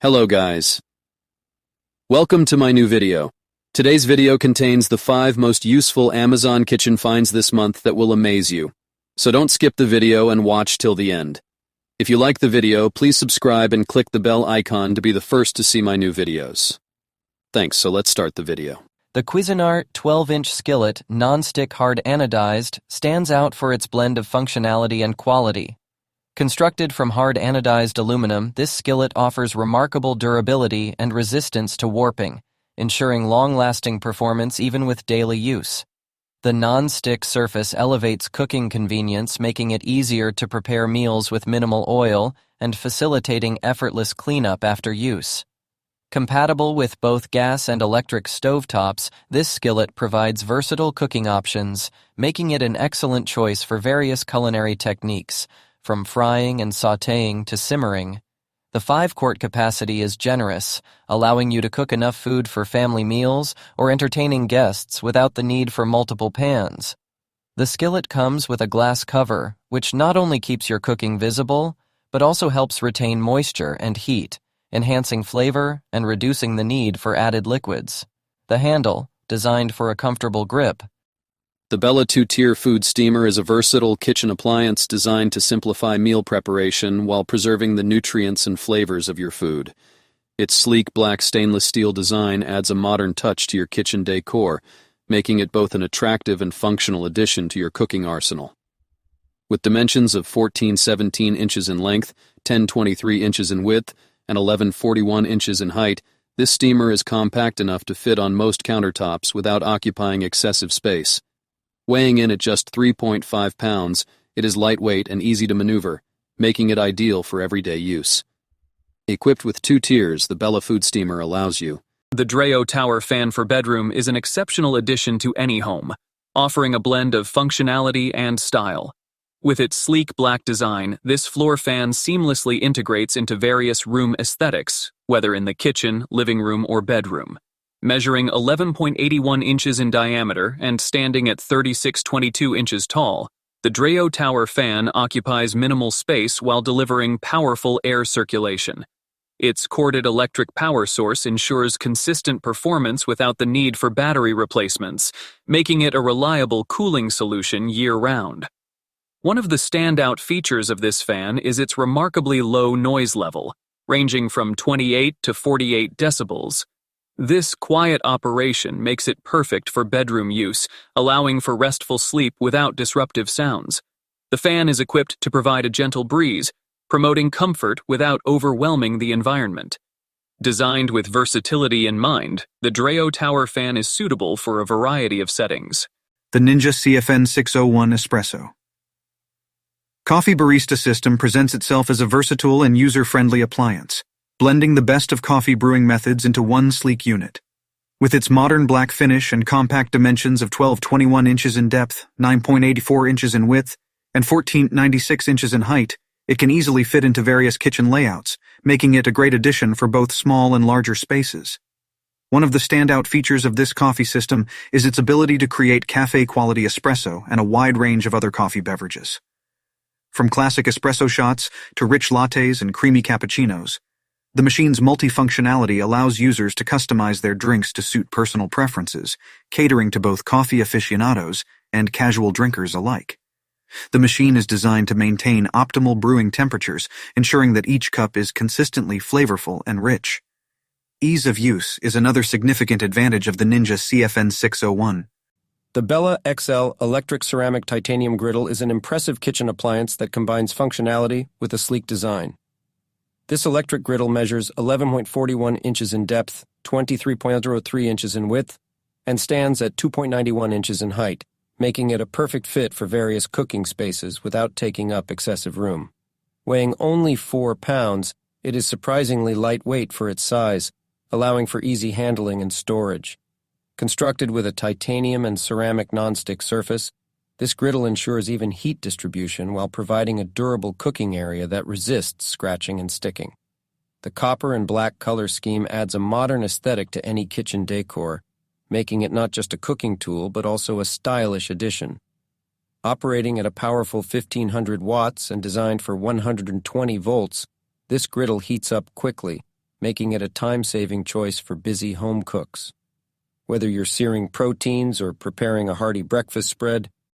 Hello guys. Welcome to my new video. Today's video contains the 5 most useful Amazon kitchen finds this month that will amaze you. So don't skip the video and watch till the end. If you like the video, please subscribe and click the bell icon to be the first to see my new videos. Thanks, so let's start the video. The Cuisinart 12-inch skillet, non-stick hard anodized, stands out for its blend of functionality and quality. Constructed from hard anodized aluminum, this skillet offers remarkable durability and resistance to warping, ensuring long-lasting performance even with daily use. The non-stick surface elevates cooking convenience, making it easier to prepare meals with minimal oil and facilitating effortless cleanup after use. Compatible with both gas and electric stovetops, this skillet provides versatile cooking options, making it an excellent choice for various culinary techniques, from frying and sautéing to simmering. The 5-quart capacity is generous, allowing you to cook enough food for family meals or entertaining guests without the need for multiple pans. The skillet comes with a glass cover, which not only keeps your cooking visible, but also helps retain moisture and heat, enhancing flavor and reducing the need for added liquids. The handle, designed for a comfortable grip. The Bella 2-tier food steamer is a versatile kitchen appliance designed to simplify meal preparation while preserving the nutrients and flavors of your food. Its sleek black stainless steel design adds a modern touch to your kitchen decor, making it both an attractive and functional addition to your cooking arsenal. With dimensions of 14-17 inches in length, 10-23 inches in width, and 11-41 inches in height, this steamer is compact enough to fit on most countertops without occupying excessive space. Weighing in at just 3.5 pounds, it is lightweight and easy to maneuver, making it ideal for everyday use. Equipped with 2 tiers, the Bella Food Steamer allows you. The Dreo Tower fan for bedroom is an exceptional addition to any home, offering a blend of functionality and style. With its sleek black design, this floor fan seamlessly integrates into various room aesthetics, whether in the kitchen, living room, or bedroom. Measuring 11.81 inches in diameter and standing at 36.22 inches tall, the Dreo Tower fan occupies minimal space while delivering powerful air circulation. Its corded electric power source ensures consistent performance without the need for battery replacements, making it a reliable cooling solution year-round. One of the standout features of this fan is its remarkably low noise level, ranging from 28 to 48 decibels. This quiet operation makes it perfect for bedroom use, allowing for restful sleep without disruptive sounds. The fan is equipped to provide a gentle breeze, promoting comfort without overwhelming the environment. Designed with versatility in mind, the Dreo Tower fan is suitable for a variety of settings. The Ninja CFN 601 Espresso. Coffee Barista System presents itself as a versatile and user-friendly appliance, blending the best of coffee brewing methods into one sleek unit. With its modern black finish and compact dimensions of 12.21 inches in depth, 9.84 inches in width, and 14.96 inches in height, it can easily fit into various kitchen layouts, making it a great addition for both small and larger spaces. One of the standout features of this coffee system is its ability to create cafe-quality espresso and a wide range of other coffee beverages. From classic espresso shots to rich lattes and creamy cappuccinos, the machine's multifunctionality allows users to customize their drinks to suit personal preferences, catering to both coffee aficionados and casual drinkers alike. The machine is designed to maintain optimal brewing temperatures, ensuring that each cup is consistently flavorful and rich. Ease of use is another significant advantage of the Ninja CFN 601. The Bella XL electric ceramic titanium griddle is an impressive kitchen appliance that combines functionality with a sleek design. This electric griddle measures 11.41 inches in depth, 23.03 inches in width, and stands at 2.91 inches in height, making it a perfect fit for various cooking spaces without taking up excessive room. Weighing only 4 pounds, it is surprisingly lightweight for its size, allowing for easy handling and storage. Constructed with a titanium and ceramic nonstick surface, this griddle ensures even heat distribution while providing a durable cooking area that resists scratching and sticking. The copper and black color scheme adds a modern aesthetic to any kitchen decor, making it not just a cooking tool but also a stylish addition. Operating at a powerful 1500 watts and designed for 120 volts, this griddle heats up quickly, making it a time-saving choice for busy home cooks. Whether you're searing proteins or preparing a hearty breakfast spread,